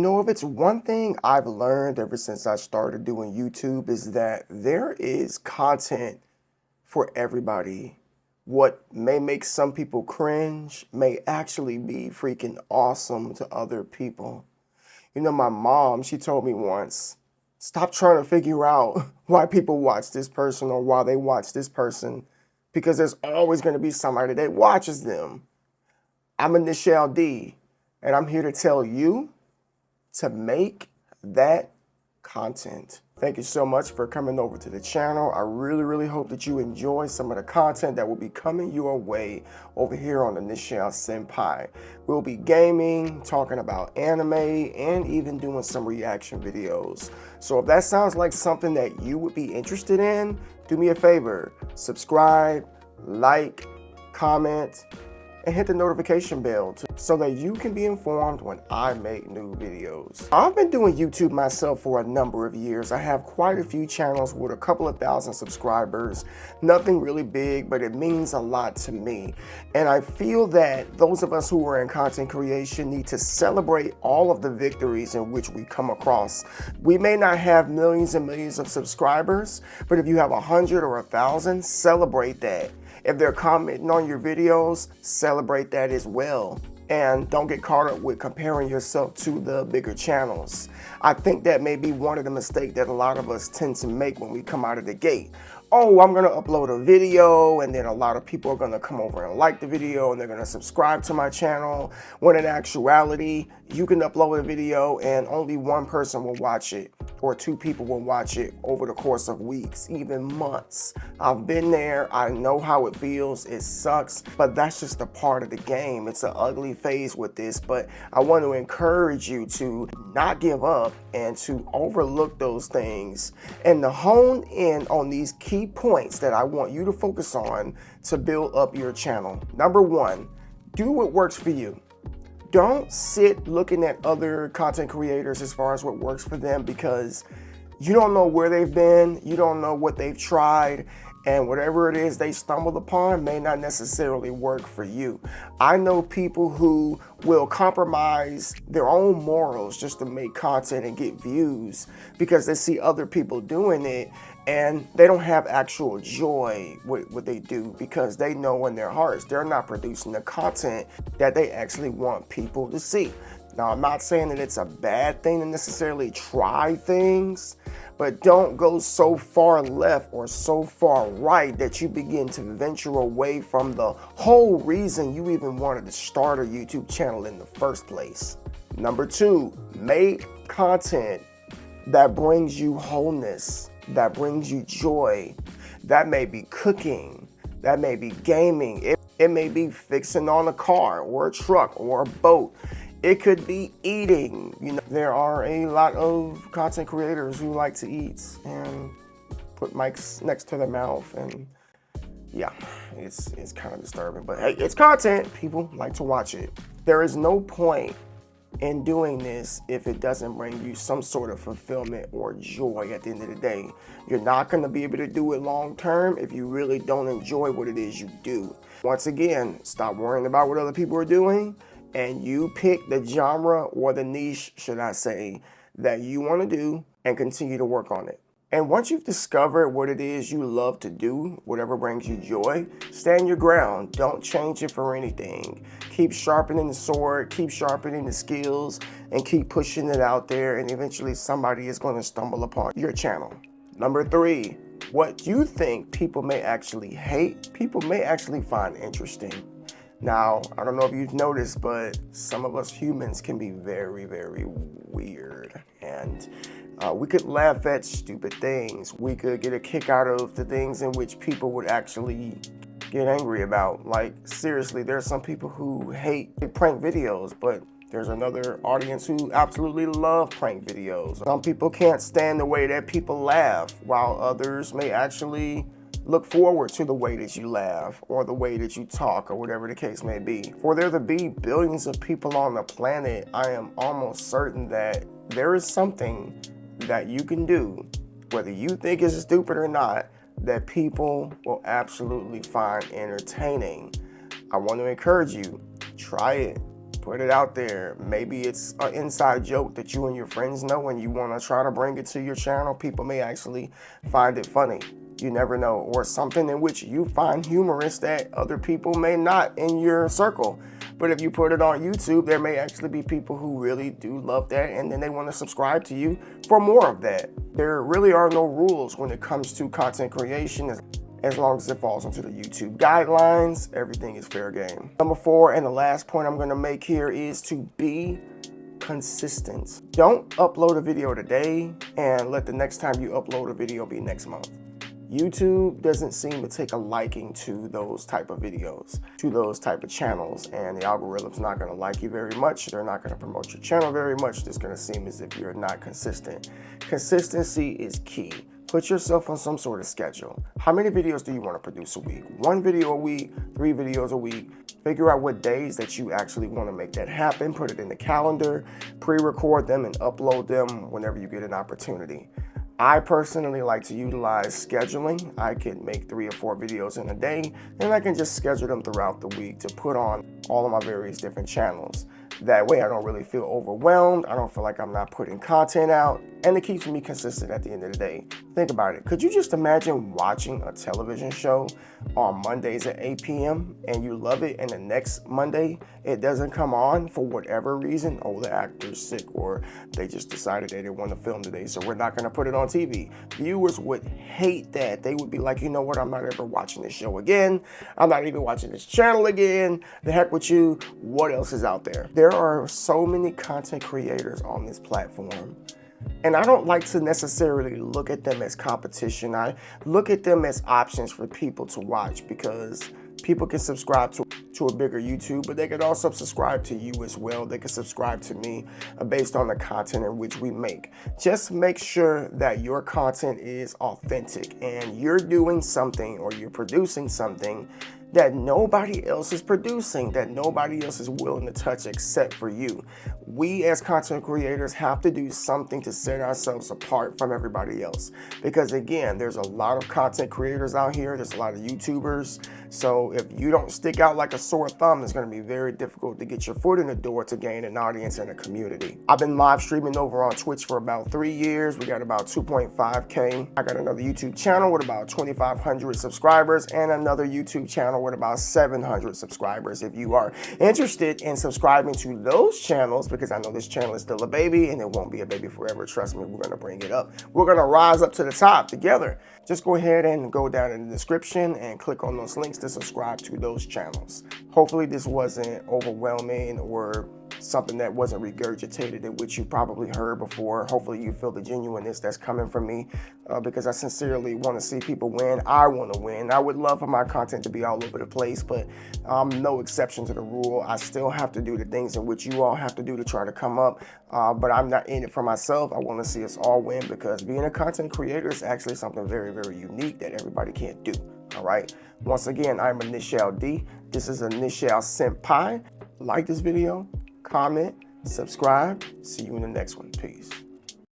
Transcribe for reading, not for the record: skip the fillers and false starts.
If it's one thing I've learned ever since I started doing YouTube is that there is content for everybody. What may make some people cringe may actually be freaking awesome to other people. My mom, she told me once, stop trying to figure out why people watch this person or why they watch this person, because there's always going to be somebody that watches them. I'm Initial D, and I'm here to tell you to make that content. Thank you so much for coming over to the channel. I really hope that you enjoy some of the content that will be coming your way over here on Initial Senpai. We'll be gaming, talking about anime, and even doing some reaction videos. So if that sounds like something that you would be interested in, do me a favor, subscribe, like, comment, and hit the notification bell so that you can be informed when I make new videos. I've been doing YouTube myself for a number of years. I have quite a few channels with a couple of thousand subscribers. Nothing really big, but it means a lot to me. And I feel that those of us who are in content creation need to celebrate all of the victories in which we come across. We may not have millions and millions of subscribers, but if you have 100 or 1,000, celebrate that. If they're commenting on your videos, celebrate that as well. And don't get caught up with comparing yourself to the bigger channels. I think that may be one of the mistakes that a lot of us tend to make when we come out of the gate. Oh, I'm gonna upload a video, and then a lot of people are gonna come over and like the video, and they're gonna subscribe to my channel, when in actuality, you can upload a video and only one person will watch it, or 2 people will watch it over the course of weeks, even months. I've been there, I know how it feels, it sucks, but that's just a part of the game. It's an ugly phase with this, but I want to encourage you to not give up and to overlook those things and to hone in on these key points that I want you to focus on to build up your channel. Number 1, do what works for you. Don't sit looking at other content creators as far as what works for them, because you don't know where they've been, you don't know what they've tried, and whatever it is they stumbled upon may not necessarily work for you. I know people who will compromise their own morals just to make content and get views because they see other people doing it, and they don't have actual joy with what they do because they know in their hearts they're not producing the content that they actually want people to see. Now, I'm not saying that it's a bad thing to necessarily try things, but don't go so far left or so far right that you begin to venture away from the whole reason you even wanted to start a YouTube channel in the first place. Number 2, make content that brings you wholeness, that brings you joy. That may be cooking, that may be gaming, it may be fixing on a car or a truck or a boat. It could be eating. There are a lot of content creators who like to eat and put mics next to their mouth, and yeah, it's kind of disturbing, but hey, it's content. People like to watch it. There is no point in doing this if it doesn't bring you some sort of fulfillment or joy at the end of the day. You're not going to be able to do it long term if you really don't enjoy what it is you do. Once again, stop worrying about what other people are doing, and you pick the genre, or the niche, should I say, that you want to do and continue to work on it. And once you've discovered what it is you love to do, whatever brings you joy, stand your ground. Don't change it for anything. Keep sharpening the sword, keep sharpening the skills, and keep pushing it out there, and eventually somebody is going to stumble upon your channel. Number 3, what you think people may actually hate, people may actually find interesting. Now, I don't know if you've noticed, but some of us humans can be very weird, and we could laugh at stupid things. We could get a kick out of the things in which people would actually get angry about. Like, seriously, there are some people who hate prank videos, but there's another audience who absolutely love prank videos. Some people can't stand the way that people laugh, while others may actually look forward to the way that you laugh or the way that you talk, or whatever the case may be. For there to be billions of people on the planet, I am almost certain that there is something that you can do, whether you think it's stupid or not, that people will absolutely find entertaining. I want to encourage you, try it. Put it out there. Maybe it's an inside joke that you and your friends know and you want to try to bring it to your channel. People may actually find it funny. You never know. Or something in which you find humorous that other people may not in your circle. But if you put it on YouTube, there may actually be people who really do love that, and then they want to subscribe to you for more of that. There really are no rules when it comes to content creation. As long as it falls into the YouTube guidelines, everything is fair game. Number 4, and the last point I'm going to make here, is to be consistent. Don't upload a video today and let the next time you upload a video be next month. YouTube doesn't seem to take a liking to those type of videos, to those type of channels, and the algorithm's not going to like you very much. They're not going to promote your channel very much. It's going to seem as if you're not consistent. Consistency is key. Put yourself on some sort of schedule. How many videos do you want to produce a week? 1 video a week, 3 videos a week. Figure out what days that you actually want to make that happen. Put it in the calendar, pre-record them, and upload them whenever you get an opportunity. I personally like to utilize scheduling. I can make 3 or 4 videos in a day, and I can just schedule them throughout the week to put on all of my various different channels. That way I don't really feel overwhelmed. I don't feel like I'm not putting content out, and it keeps me consistent at the end of the day. Think about it. Could you just imagine watching a television show on Mondays at 8 p.m. and you love it, and the next Monday it doesn't come on for whatever reason? Oh, the actor's sick, or they just decided they didn't want to film today, so we're not going to put it on TV. Viewers would hate that. They would be like, you know what, I'm not ever watching this show again. I'm not even watching this channel again. The heck with you. What else is out there? There are so many content creators on this platform, and I don't like to necessarily look at them as competition. I look at them as options for people to watch, because people can subscribe to a bigger YouTube, but they could also subscribe to you as well. They can subscribe to me based on the content in which we make. Just make sure that your content is authentic and you're doing something, or you're producing something that nobody else is producing, that nobody else is willing to touch except for you. We as content creators have to do something to set ourselves apart from everybody else. Because again, there's a lot of content creators out here. There's a lot of YouTubers. So if you don't stick out like a sore thumb, it's going to be very difficult to get your foot in the door to gain an audience and a community. I've been live streaming over on Twitch for about 3 years. We got about 2.5K. I got another YouTube channel with about 2,500 subscribers, and another YouTube channel with about 700 subscribers. If you are interested in subscribing to those channels, because I know this channel is still a baby and it won't be a baby forever, trust me, we're going to bring it up. We're going to rise up to the top together. Just go ahead and go down in the description and click on those links to subscribe to those channels. Hopefully this wasn't overwhelming or something that wasn't regurgitated, in which you probably heard before. Hopefully you feel the genuineness that's coming from me, because I sincerely want to see people win. I want to win. I would love for my content to be all over the place, but I'm no exception to the rule. I still have to do the things in which you all have to do to try to come up, but I'm not in it for myself. I want to see us all win, because being a content creator is actually something very, very unique that everybody can't do. All right. Once again, I'm Initial D. This is Initial Senpai. Like this video, comment, subscribe. See you in the next one. Peace.